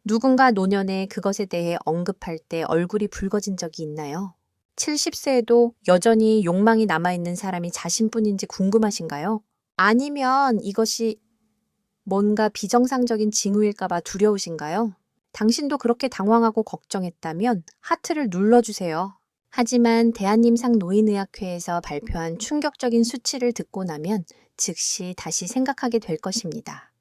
누군가 노년에 그것에 대해 언급할 때 얼굴이 붉어진 적이 있나요? 70세에도 여전히 욕망이 남아있는 사람이 자신뿐인지 궁금하신가요? 아니면 이것이 뭔가 비정상적인 징후일까봐 두려우신가요? 당신도 그렇게 당황하고 걱정했다면 하트를 눌러주세요. 하지만 대한림상 노인의학회에서 발표한 충격적인 수치를 듣고 나면 즉시 다시 생각하게 될 것입니다.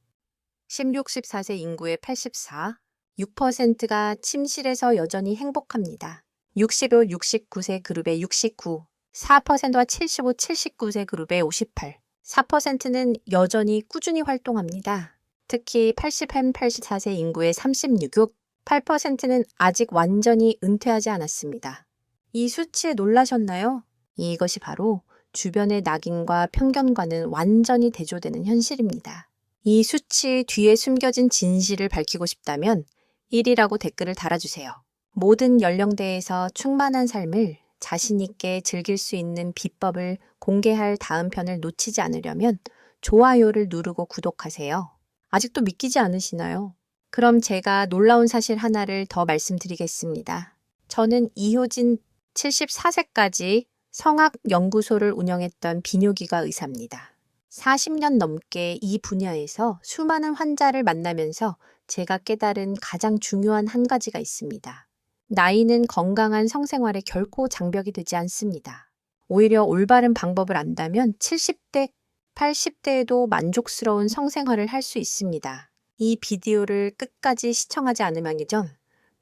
16, 14세 인구의 84, 6%가 침실에서 여전히 행복합니다. 65, 69세 그룹의 69, 4%와 75, 79세 그룹의 58, 4%는 여전히 꾸준히 활동합니다. 특히 80, 84세 인구의 36, 8%는 아직 완전히 은퇴하지 않았습니다. 이 수치에 놀라셨나요? 이것이 바로 주변의 낙인과 편견과는 완전히 대조되는 현실입니다. 이 수치 뒤에 숨겨진 진실을 밝히고 싶다면 1이라고 댓글을 달아주세요. 모든 연령대에서 충만한 삶을 자신 있게 즐길 수 있는 비법을 공개할 다음 편을 놓치지 않으려면 좋아요를 누르고 구독하세요. 아직도 믿기지 않으시나요? 그럼 제가 놀라운 사실 하나를 더 말씀드리겠습니다. 저는 이효진 74세까지 성악연구소를 운영했던 비뇨기과 의사입니다. 40년 넘게 이 분야에서 수많은 환자를 만나면서 제가 깨달은 가장 중요한 한 가지가 있습니다. 나이는 건강한 성생활에 결코 장벽이 되지 않습니다. 오히려 올바른 방법을 안다면 70대, 80대에도 만족스러운 성생활을 할 수 있습니다. 이 비디오를 끝까지 시청하지 않으면이죠,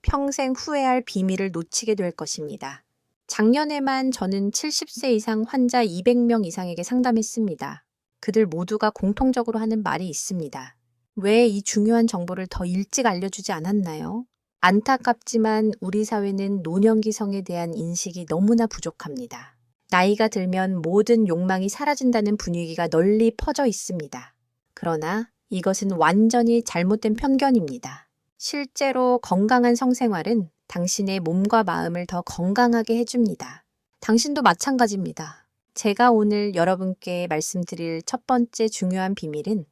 평생 후회할 비밀을 놓치게 될 것입니다. 작년에만 저는 70세 이상 환자 200명 이상에게 상담했습니다. 그들 모두가 공통적으로 하는 말이 있습니다. 왜 이 중요한 정보를 더 일찍 알려주지 않았나요? 안타깝지만 우리 사회는 노년기성에 대한 인식이 너무나 부족합니다. 나이가 들면 모든 욕망이 사라진다는 분위기가 널리 퍼져 있습니다. 그러나 이것은 완전히 잘못된 편견입니다. 실제로 건강한 성생활은 당신의 몸과 마음을 더 건강하게 해줍니다. 당신도 마찬가지입니다. 제가 오늘 여러분께 말씀드릴 첫 번째 중요한 비밀은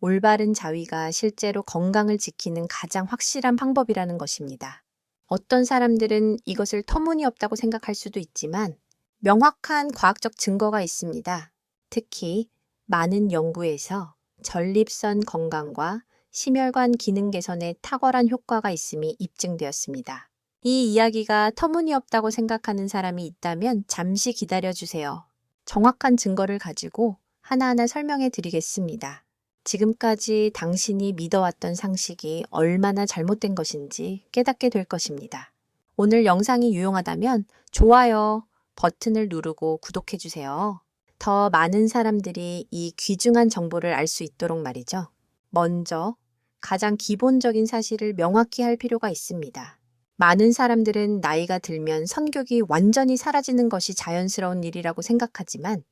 올바른 자위가 실제로 건강을 지키는 가장 확실한 방법이라는 것입니다. 어떤 사람들은 이것을 터무니없다고 생각할 수도 있지만 명확한 과학적 증거가 있습니다. 특히 많은 연구에서 전립선 건강과 심혈관 기능 개선에 탁월한 효과가 있음이 입증되었습니다. 이 이야기가 터무니없다고 생각하는 사람이 있다면 잠시 기다려주세요. 정확한 증거를 가지고 하나하나 설명해 드리겠습니다. 지금까지 당신이 믿어왔던 상식이 얼마나 잘못된 것인지 깨닫게 될 것입니다. 오늘 영상이 유용하다면 좋아요 버튼을 누르고 구독해 주세요. 더 많은 사람들이 이 귀중한 정보를 알 수 있도록 말이죠. 먼저 가장 기본적인 사실을 명확히 할 필요가 있습니다. 많은 사람들은 나이가 들면 성욕이 완전히 사라지는 것이 자연스러운 일이라고 생각하지만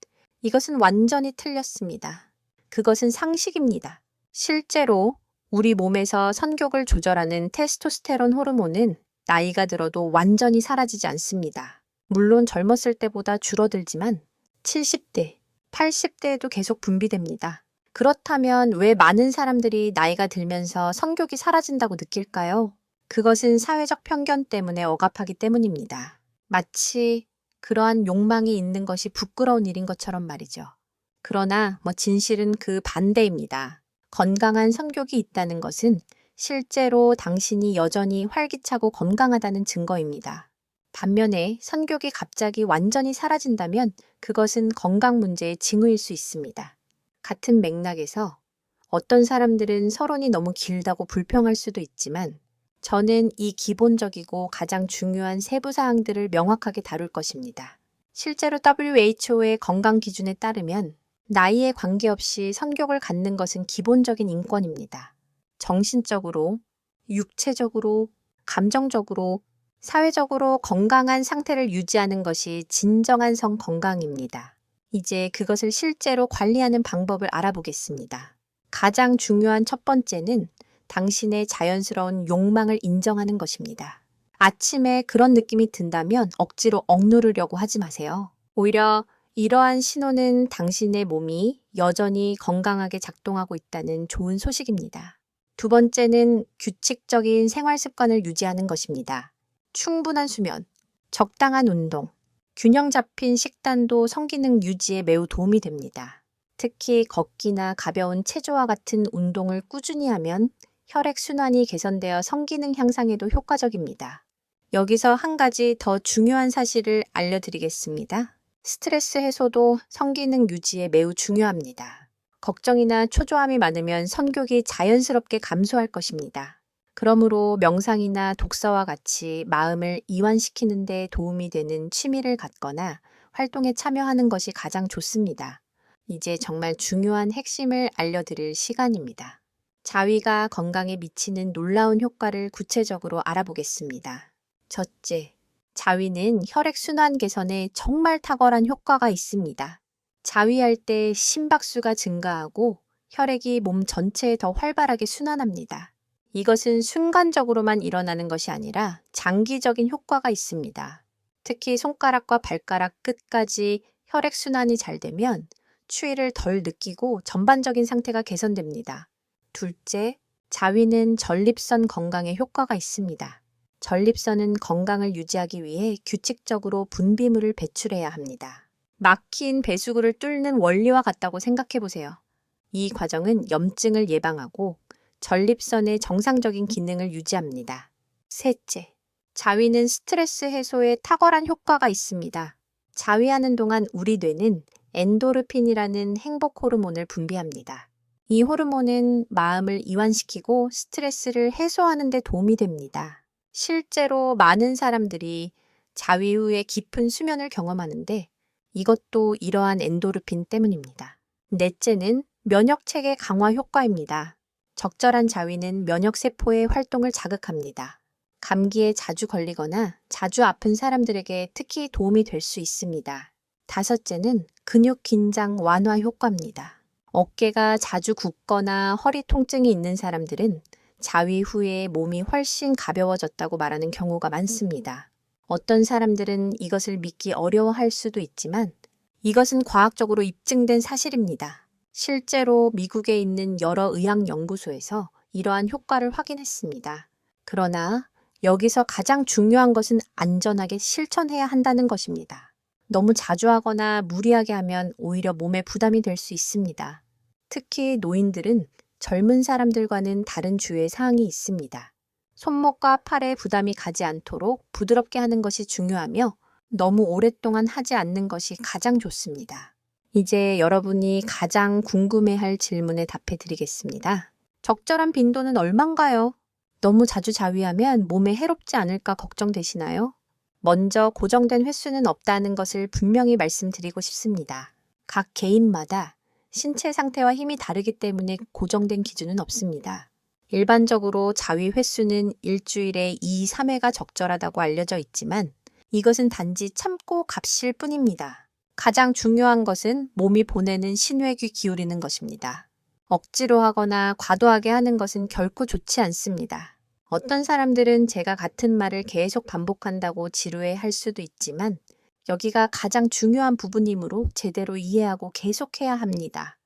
이것은 완전히 틀렸습니다. 그것은 상식입니다. 실제로 우리 몸에서 성욕을 조절하는 테스토스테론 호르몬은 나이가 들어도 완전히 사라지지 않습니다. 물론 젊었을 때보다 줄어들지만 70대, 80대에도 계속 분비됩니다. 그렇다면 왜 많은 사람들이 나이가 들면서 성욕이 사라진다고 느낄까요? 그것은 사회적 편견 때문에 억압하기 때문입니다. 마치 그러한 욕망이 있는 것이 부끄러운 일인 것처럼 말이죠. 그러나 진실은 그 반대입니다. 건강한 성욕이 있다는 것은 실제로 당신이 여전히 활기차고 건강하다는 증거입니다. 반면에 성욕이 갑자기 완전히 사라진다면 그것은 건강 문제의 징후일 수 있습니다. 같은 맥락에서 어떤 사람들은 서론이 너무 길다고 불평할 수도 있지만 저는 이 기본적이고 가장 중요한 세부 사항들을 명확하게 다룰 것입니다. 실제로 WHO의 건강 기준에 따르면 나이에 관계없이 성욕을 갖는 것은 기본적인 인권입니다. 정신적으로, 육체적으로, 감정적으로, 사회적으로 건강한 상태를 유지하는 것이 진정한 성 건강입니다. 이제 그것을 실제로 관리하는 방법을 알아보겠습니다. 가장 중요한 첫 번째는 당신의 자연스러운 욕망을 인정하는 것입니다. 아침에 그런 느낌이 든다면 억지로 억누르려고 하지 마세요. 오히려 이러한 신호는 당신의 몸이 여전히 건강하게 작동하고 있다는 좋은 소식입니다. 두 번째는 규칙적인 생활 습관을 유지하는 것입니다. 충분한 수면, 적당한 운동, 균형 잡힌 식단도 성기능 유지에 매우 도움이 됩니다. 특히 걷기나 가벼운 체조와 같은 운동을 꾸준히 하면 혈액순환이 개선되어 성기능 향상에도 효과적입니다. 여기서 한 가지 더 중요한 사실을 알려드리겠습니다. 스트레스 해소도 성기능 유지에 매우 중요합니다. 걱정이나 초조함이 많으면 성욕이 자연스럽게 감소할 것입니다. 그러므로 명상이나 독서와 같이 마음을 이완시키는 데 도움이 되는 취미를 갖거나 활동에 참여하는 것이 가장 좋습니다. 이제 정말 중요한 핵심을 알려드릴 시간입니다. 자위가 건강에 미치는 놀라운 효과를 구체적으로 알아보겠습니다. 첫째, 자위는 혈액순환 개선에 정말 탁월한 효과가 있습니다. 자위할 때 심박수가 증가하고 혈액이 몸 전체에 더 활발하게 순환합니다. 이것은 순간적으로만 일어나는 것이 아니라 장기적인 효과가 있습니다. 특히 손가락과 발가락 끝까지 혈액순환이 잘 되면 추위를 덜 느끼고 전반적인 상태가 개선됩니다. 둘째, 자위는 전립선 건강에 효과가 있습니다. 전립선은 건강을 유지하기 위해 규칙적으로 분비물을 배출해야 합니다. 막힌 배수구를 뚫는 원리와 같다고 생각해 보세요. 이 과정은 염증을 예방하고 전립선의 정상적인 기능을 유지합니다. 셋째, 자위는 스트레스 해소에 탁월한 효과가 있습니다. 자위하는 동안 우리 뇌는 엔도르핀이라는 행복 호르몬을 분비합니다. 이 호르몬은 마음을 이완시키고 스트레스를 해소하는 데 도움이 됩니다. 실제로 많은 사람들이 자위 후에 깊은 수면을 경험하는데 이것도 이러한 엔도르핀 때문입니다. 넷째는 면역체계 강화 효과입니다. 적절한 자위는 면역세포의 활동을 자극합니다. 감기에 자주 걸리거나 자주 아픈 사람들에게 특히 도움이 될 수 있습니다. 다섯째는 근육 긴장 완화 효과입니다. 어깨가 자주 굽거나 허리 통증이 있는 사람들은 자위 후에 몸이 훨씬 가벼워졌다고 말하는 경우가 많습니다. 어떤 사람들은 이것을 믿기 어려워할 수도 있지만 이것은 과학적으로 입증된 사실입니다. 실제로 미국에 있는 여러 의학연구소에서 이러한 효과를 확인했습니다. 그러나 여기서 가장 중요한 것은 안전하게 실천해야 한다는 것입니다. 너무 자주 하거나 무리하게 하면 오히려 몸에 부담이 될 수 있습니다. 특히 노인들은 젊은 사람들과는 다른 주의 사항이 있습니다. 손목과 팔에 부담이 가지 않도록 부드럽게 하는 것이 중요하며 너무 오랫동안 하지 않는 것이 가장 좋습니다. 이제 여러분이 가장 궁금해할 질문에 답해 드리겠습니다. 적절한 빈도는 얼만가요? 너무 자주 자위하면 몸에 해롭지 않을까 걱정되시나요? 먼저 고정된 횟수는 없다는 것을 분명히 말씀드리고 싶습니다. 각 개인마다 신체 상태와 힘이 다르기 때문에 고정된 기준은 없습니다. 일반적으로 자위 횟수는 일주일에 2, 3회가 적절하다고 알려져 있지만 이것은 단지 참고 값일 뿐입니다. 가장 중요한 것은 몸이 보내는 신호에게 기울이는 것입니다. 억지로 하거나 과도하게 하는 것은 결코 좋지 않습니다. 어떤 사람들은 제가 같은 말을 계속 반복한다고 지루해할 수도 있지만 여기가 가장 중요한 부분이므로 제대로 이해하고 계속해야 합니다.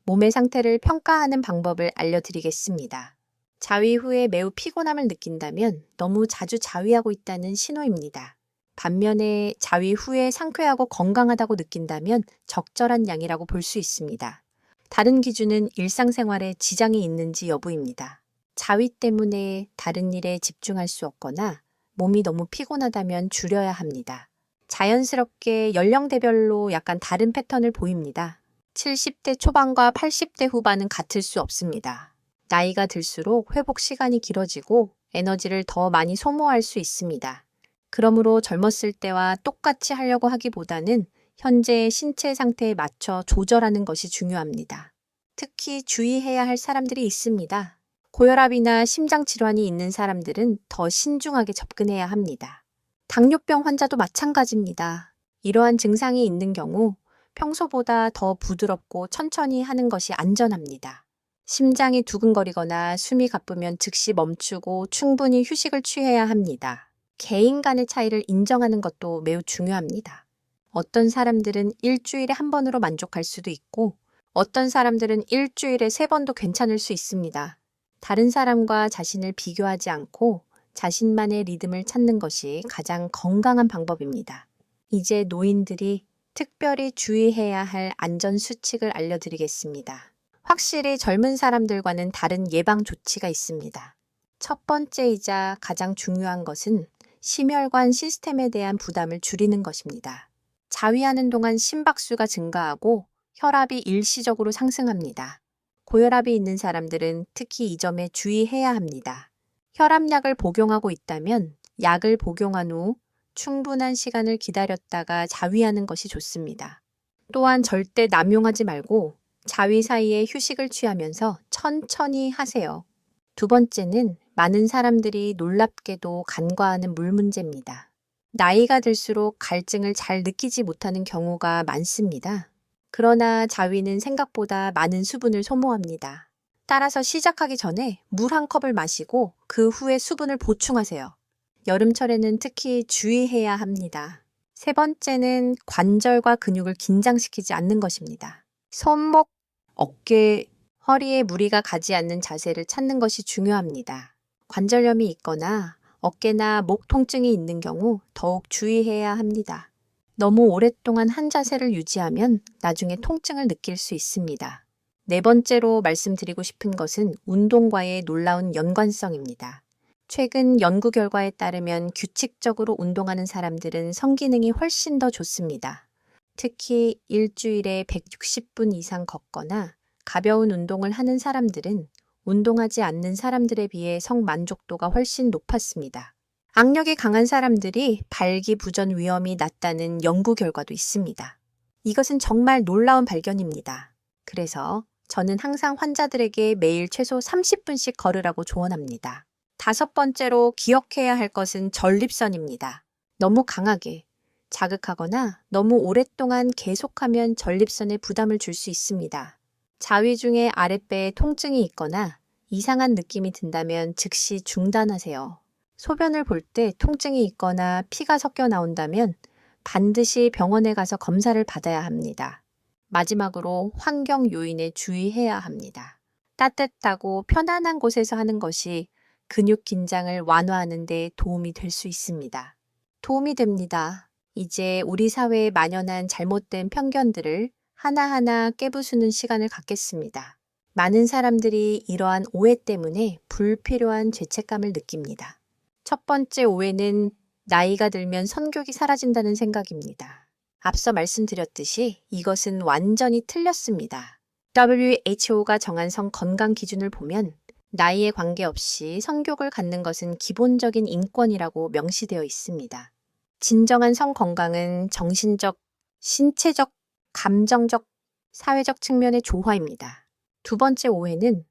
몸의 상태를 평가하는 방법을 알려드리겠습니다. 자위 후에 매우 피곤함을 느낀다면 너무 자주 자위하고 있다는 신호입니다. 반면에 자위 후에 상쾌하고 건강하다고 느낀다면 적절한 양이라고 볼 수 있습니다. 다른 기준은 일상생활에 지장이 있는지 여부입니다. 자위 때문에 다른 일에 집중할 수 없거나 몸이 너무 피곤하다면 줄여야 합니다. 자연스럽게 연령대별로 약간 다른 패턴을 보입니다. 70대 초반과 80대 후반은 같을 수 없습니다. 나이가 들수록 회복 시간이 길어지고 에너지를 더 많이 소모할 수 있습니다. 그러므로 젊었을 때와 똑같이 하려고 하기보다는 현재의 신체 상태에 맞춰 조절하는 것이 중요합니다. 특히 주의해야 할 사람들이 있습니다. 고혈압이나 심장질환이 있는 사람들은 더 신중하게 접근해야 합니다. 당뇨병 환자도 마찬가지입니다. 이러한 증상이 있는 경우 평소보다 더 부드럽고 천천히 하는 것이 안전합니다. 심장이 두근거리거나 숨이 가쁘면 즉시 멈추고 충분히 휴식을 취해야 합니다. 개인 간의 차이를 인정하는 것도 매우 중요합니다. 어떤 사람들은 일주일에 한 번으로 만족할 수도 있고 어떤 사람들은 일주일에 3번도 괜찮을 수 있습니다. 다른 사람과 자신을 비교하지 않고 자신만의 리듬을 찾는 것이 가장 건강한 방법입니다. 이제 노인들이 특별히 주의해야 할 안전 수칙을 알려드리겠습니다. 확실히 젊은 사람들과는 다른 예방 조치가 있습니다. 첫 번째이자 가장 중요한 것은 심혈관 시스템에 대한 부담을 줄이는 것입니다. 자위하는 동안 심박수가 증가하고 혈압이 일시적으로 상승합니다. 고혈압이 있는 사람들은 특히 이 점에 주의해야 합니다. 혈압약을 복용하고 있다면 약을 복용한 후 충분한 시간을 기다렸다가 자위하는 것이 좋습니다. 또한 절대 남용하지 말고 자위 사이에 휴식을 취하면서 천천히 하세요. 두 번째는 많은 사람들이 놀랍게도 간과하는 물 문제입니다. 나이가 들수록 갈증을 잘 느끼지 못하는 경우가 많습니다. 그러나 자위는 생각보다 많은 수분을 소모합니다. 따라서 시작하기 전에 물 한 컵을 마시고 그 후에 수분을 보충하세요. 여름철에는 특히 주의해야 합니다. 세 번째는 관절과 근육을 긴장시키지 않는 것입니다. 손목, 어깨, 허리에 무리가 가지 않는 자세를 찾는 것이 중요합니다. 관절염이 있거나 어깨나 목 통증이 있는 경우 더욱 주의해야 합니다. 너무 오랫동안 한 자세를 유지하면 나중에 통증을 느낄 수 있습니다. 네 번째로 말씀드리고 싶은 것은 운동과의 놀라운 연관성입니다. 최근 연구 결과에 따르면 규칙적으로 운동하는 사람들은 성기능이 훨씬 더 좋습니다. 특히 일주일에 160분 이상 걷거나 가벼운 운동을 하는 사람들은 운동하지 않는 사람들에 비해 성만족도가 훨씬 높았습니다. 악력이 강한 사람들이 발기부전 위험이 낮다는 연구 결과도 있습니다. 이것은 정말 놀라운 발견입니다. 그래서 저는 항상 환자들에게 매일 최소 30분씩 걸으라고 조언합니다. 다섯 번째로 기억해야 할 것은 전립선입니다. 너무 강하게 자극하거나 너무 오랫동안 계속하면 전립선에 부담을 줄 수 있습니다. 자위 중에 아랫배에 통증이 있거나 이상한 느낌이 든다면 즉시 중단하세요. 소변을 볼 때 통증이 있거나 피가 섞여 나온다면 반드시 병원에 가서 검사를 받아야 합니다. 마지막으로 환경 요인에 주의해야 합니다. 따뜻하고 편안한 곳에서 하는 것이 근육 긴장을 완화하는 데 도움이 될 수 있습니다. 도움이 됩니다. 이제 우리 사회에 만연한 잘못된 편견들을 하나하나 깨부수는 시간을 갖겠습니다. 많은 사람들이 이러한 오해 때문에 불필요한 죄책감을 느낍니다. 첫 번째 오해는 나이가 들면 성욕이 사라진다는 생각입니다. 앞서 말씀드렸듯이 이것은 완전히 틀렸습니다. WHO가 정한 성 건강 기준을 보면 나이에 관계없이 성욕을 갖는 것은 기본적인 인권이라고 명시되어 있습니다. 진정한 성 건강은 정신적, 신체적, 감정적, 사회적 측면의 조화입니다. 두 번째 오해는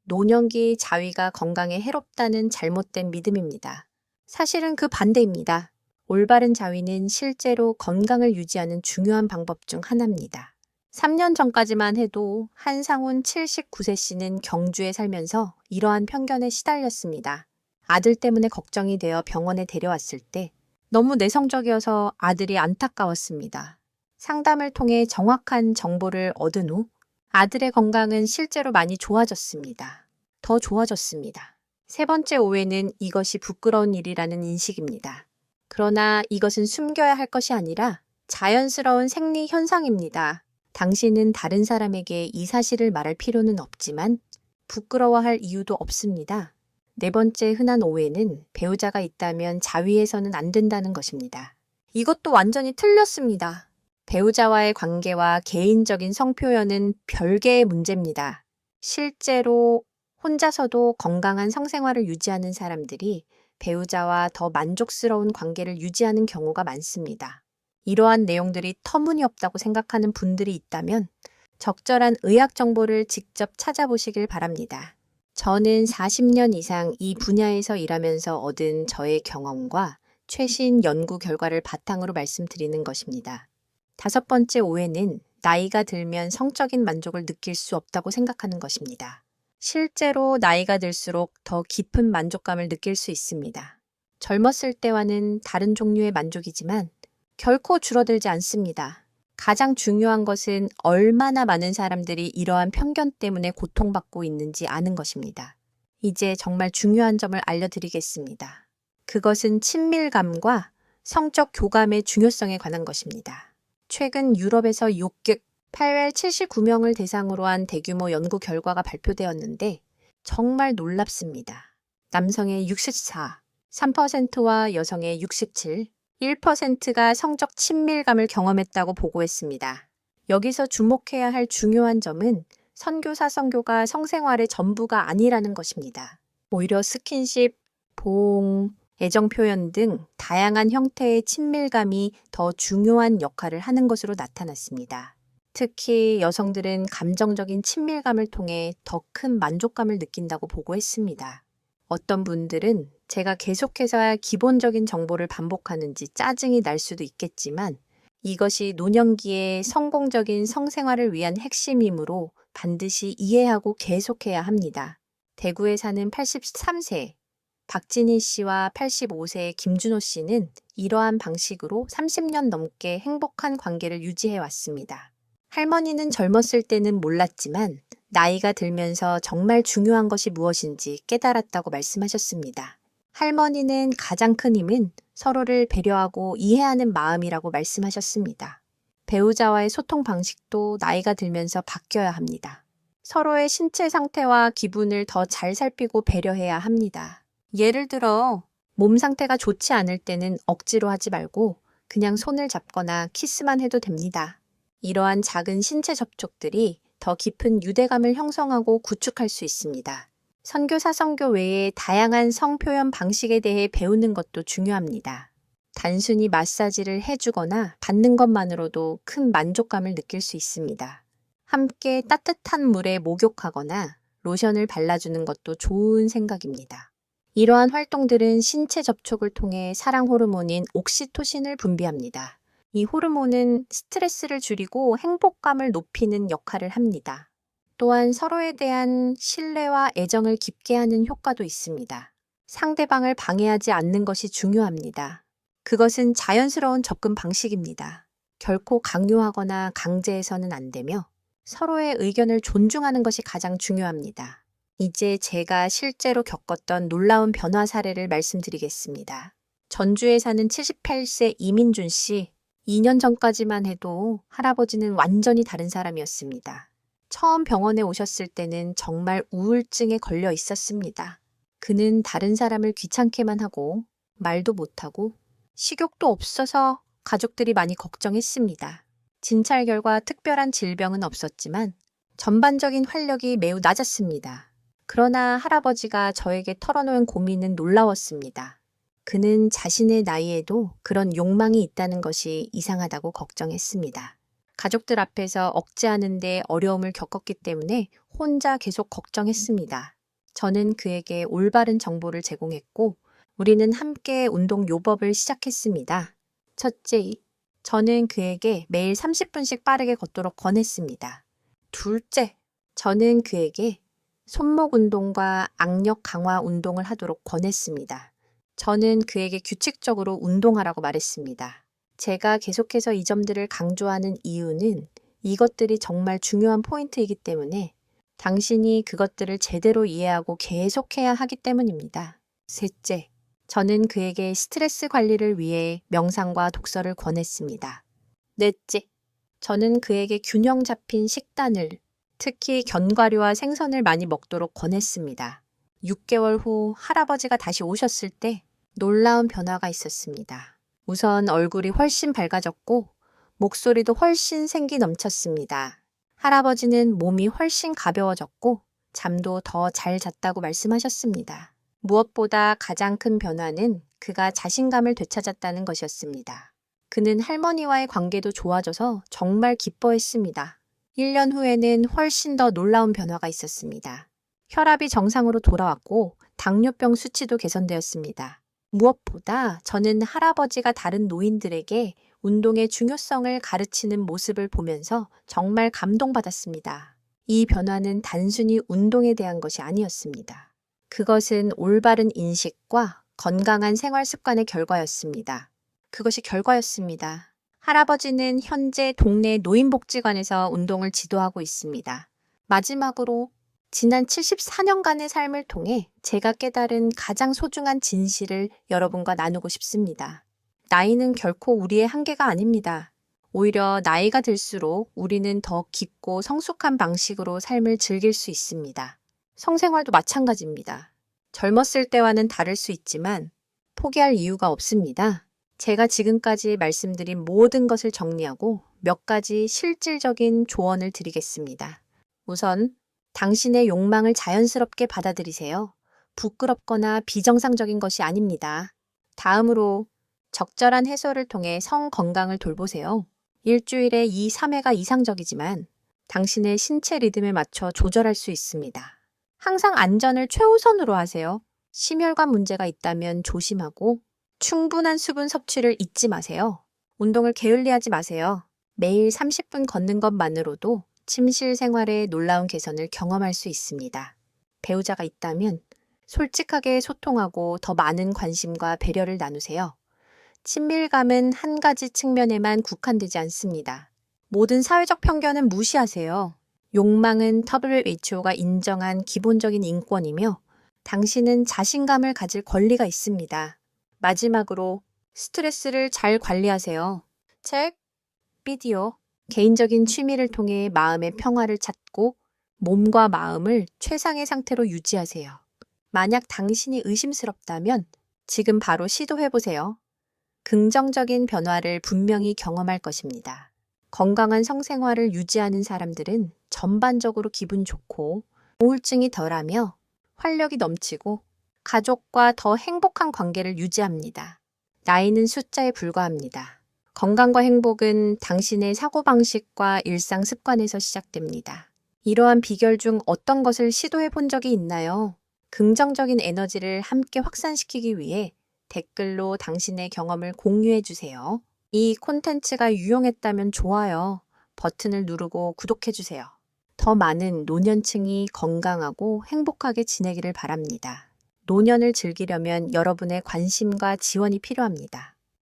노년기 자위가 건강에 해롭다는 잘못된 믿음입니다. 사실은 그 반대입니다. 올바른 자위는 실제로 건강을 유지하는 중요한 방법 중 하나입니다. 3년 전까지만 해도 한상훈 79세 씨는 경주에 살면서 이러한 편견에 시달렸습니다. 아들 때문에 걱정이 되어 병원에 데려왔을 때 너무 내성적이어서 아들이 안타까웠습니다. 상담을 통해 정확한 정보를 얻은 후 아들의 건강은 실제로 많이 좋아졌습니다. 더 좋아졌습니다. 세 번째 오해는 이것이 부끄러운 일이라는 인식입니다. 그러나 이것은 숨겨야 할 것이 아니라 자연스러운 생리 현상입니다. 당신은 다른 사람에게 이 사실을 말할 필요는 없지만 부끄러워할 이유도 없습니다. 네 번째 흔한 오해는 배우자가 있다면 자위해서는 안 된다는 것입니다. 이것도 완전히 틀렸습니다. 배우자와의 관계와 개인적인 성표현은 별개의 문제입니다. 실제로 혼자서도 건강한 성생활을 유지하는 사람들이 배우자와 더 만족스러운 관계를 유지하는 경우가 많습니다. 이러한 내용들이 터무니없다고 생각하는 분들이 있다면 적절한 의학 정보를 직접 찾아보시길 바랍니다. 저는 40년 이상 이 분야에서 일하면서 얻은 저의 경험과 최신 연구 결과를 바탕으로 말씀드리는 것입니다. 다섯 번째 오해는 나이가 들면 성적인 만족을 느낄 수 없다고 생각하는 것입니다. 실제로 나이가 들수록 더 깊은 만족감을 느낄 수 있습니다. 젊었을 때와는 다른 종류의 만족이지만 결코 줄어들지 않습니다. 가장 중요한 것은 얼마나 많은 사람들이 이러한 편견 때문에 고통받고 있는지 아는 것입니다. 이제 정말 중요한 점을 알려드리겠습니다. 그것은 친밀감과 성적 교감의 중요성에 관한 것입니다. 최근 유럽에서 879명을 대상으로 한 대규모 연구 결과가 발표되었는데 정말 놀랍습니다. 남성의 64, 3%와 여성의 67, 1%가 성적 친밀감을 경험했다고 보고했습니다. 여기서 주목해야 할 중요한 점은 선교사 선교가 성생활의 전부가 아니라는 것입니다. 오히려 스킨십, 보옹, 애정 표현 등 다양한 형태의 친밀감이 더 중요한 역할을 하는 것으로 나타났습니다. 특히 여성들은 감정적인 친밀감을 통해 더 큰 만족감을 느낀다고 보고했습니다. 어떤 분들은 제가 계속해서 기본적인 정보를 반복하는지 짜증이 날 수도 있겠지만 이것이 노년기의 성공적인 성생활을 위한 핵심이므로 반드시 이해하고 계속해야 합니다. 대구에 사는 83세 박진희 씨와 85세 김준호 씨는 이러한 방식으로 30년 넘게 행복한 관계를 유지해 왔습니다. 할머니는 젊었을 때는 몰랐지만 나이가 들면서 정말 중요한 것이 무엇인지 깨달았다고 말씀하셨습니다. 할머니는 가장 큰 힘은 서로를 배려하고 이해하는 마음이라고 말씀하셨습니다. 배우자와의 소통 방식도 나이가 들면서 바뀌어야 합니다. 서로의 신체 상태와 기분을 더 잘 살피고 배려해야 합니다. 예를 들어 몸 상태가 좋지 않을 때는 억지로 하지 말고 그냥 손을 잡거나 키스만 해도 됩니다. 이러한 작은 신체 접촉들이 더 깊은 유대감을 형성하고 구축할 수 있습니다. 선교사 선교 외에 다양한 성표현 방식에 대해 배우는 것도 중요합니다. 단순히 마사지를 해주거나 받는 것만으로도 큰 만족감을 느낄 수 있습니다. 함께 따뜻한 물에 목욕하거나 로션을 발라주는 것도 좋은 생각입니다. 이러한 활동들은 신체 접촉을 통해 사랑 호르몬인 옥시토신을 분비합니다. 이 호르몬은 스트레스를 줄이고 행복감을 높이는 역할을 합니다. 또한 서로에 대한 신뢰와 애정을 깊게 하는 효과도 있습니다. 상대방을 방해하지 않는 것이 중요합니다. 그것은 자연스러운 접근 방식입니다. 결코 강요하거나 강제해서는 안 되며 서로의 의견을 존중하는 것이 가장 중요합니다. 이제 제가 실제로 겪었던 놀라운 변화 사례를 말씀드리겠습니다. 전주에 사는 78세 이민준 씨, 2년 전까지만 해도 할아버지는 완전히 다른 사람이었습니다. 처음 병원에 오셨을 때는 정말 우울증에 걸려 있었습니다. 그는 다른 사람을 귀찮게만 하고 말도 못하고 식욕도 없어서 가족들이 많이 걱정했습니다. 진찰 결과 특별한 질병은 없었지만 전반적인 활력이 매우 낮았습니다. 그러나 할아버지가 저에게 털어놓은 고민은 놀라웠습니다. 그는 자신의 나이에도 그런 욕망이 있다는 것이 이상하다고 걱정했습니다. 가족들 앞에서 억제하는데 어려움을 겪었기 때문에 혼자 계속 걱정했습니다. 저는 그에게 올바른 정보를 제공했고 우리는 함께 운동 요법을 시작했습니다. 첫째, 저는 그에게 매일 30분씩 빠르게 걷도록 권했습니다. 둘째, 저는 그에게 손목 운동과 악력 강화 운동을 하도록 권했습니다. 저는 그에게 규칙적으로 운동하라고 말했습니다. 제가 계속해서 이 점들을 강조하는 이유는 이것들이 정말 중요한 포인트이기 때문에 당신이 그것들을 제대로 이해하고 계속해야 하기 때문입니다. 셋째, 저는 그에게 스트레스 관리를 위해 명상과 독서를 권했습니다. 넷째, 저는 그에게 균형 잡힌 식단을, 특히 견과류와 생선을 많이 먹도록 권했습니다. 6개월 후 할아버지가 다시 오셨을 때 놀라운 변화가 있었습니다. 우선 얼굴이 훨씬 밝아졌고 목소리도 훨씬 생기 넘쳤습니다. 할아버지는 몸이 훨씬 가벼워졌고 잠도 더 잘 잤다고 말씀하셨습니다. 무엇보다 가장 큰 변화는 그가 자신감을 되찾았다는 것이었습니다. 그는 할머니와의 관계도 좋아져서 정말 기뻐했습니다. 1년 후에는 훨씬 더 놀라운 변화가 있었습니다. 혈압이 정상으로 돌아왔고 당뇨병 수치도 개선되었습니다. 무엇보다 저는 할아버지가 다른 노인들에게 운동의 중요성을 가르치는 모습을 보면서 정말 감동받았습니다. 이 변화는 단순히 운동에 대한 것이 아니었습니다. 그것은 올바른 인식과 건강한 생활 습관의 결과였습니다. 그것이 결과였습니다. 할아버지는 현재 동네 노인복지관에서 운동을 지도하고 있습니다. 마지막으로 지난 74년간의 삶을 통해 제가 깨달은 가장 소중한 진실을 여러분과 나누고 싶습니다. 나이는 결코 우리의 한계가 아닙니다. 오히려 나이가 들수록 우리는 더 깊고 성숙한 방식으로 삶을 즐길 수 있습니다. 성생활도 마찬가지입니다. 젊었을 때와는 다를 수 있지만 포기할 이유가 없습니다. 제가 지금까지 말씀드린 모든 것을 정리하고 몇 가지 실질적인 조언을 드리겠습니다. 우선 당신의 욕망을 자연스럽게 받아들이세요. 부끄럽거나 비정상적인 것이 아닙니다. 다음으로 적절한 해소를 통해 성 건강을 돌보세요. 일주일에 2, 3회가 이상적이지만 당신의 신체 리듬에 맞춰 조절할 수 있습니다. 항상 안전을 최우선으로 하세요. 심혈관 문제가 있다면 조심하고 충분한 수분 섭취를 잊지 마세요. 운동을 게을리하지 마세요. 매일 30분 걷는 것만으로도 침실 생활의 놀라운 개선을 경험할 수 있습니다. 배우자가 있다면 솔직하게 소통하고 더 많은 관심과 배려를 나누세요. 친밀감은 한 가지 측면에만 국한되지 않습니다. 모든 사회적 편견은 무시하세요. 욕망은 WHO가 인정한 기본적인 인권이며 당신은 자신감을 가질 권리가 있습니다. 마지막으로 스트레스를 잘 관리하세요. 책, 비디오, 개인적인 취미를 통해 마음의 평화를 찾고 몸과 마음을 최상의 상태로 유지하세요. 만약 당신이 의심스럽다면 지금 바로 시도해보세요. 긍정적인 변화를 분명히 경험할 것입니다. 건강한 성생활을 유지하는 사람들은 전반적으로 기분 좋고 우울증이 덜하며 활력이 넘치고 가족과 더 행복한 관계를 유지합니다. 나이는 숫자에 불과합니다. 건강과 행복은 당신의 사고방식과 일상 습관에서 시작됩니다. 이러한 비결 중 어떤 것을 시도해 본 적이 있나요? 긍정적인 에너지를 함께 확산시키기 위해 댓글로 당신의 경험을 공유해 주세요. 이 콘텐츠가 유용했다면 좋아요 버튼을 누르고 구독해 주세요. 더 많은 노년층이 건강하고 행복하게 지내기를 바랍니다. 노년을 즐기려면 여러분의 관심과 지원이 필요합니다.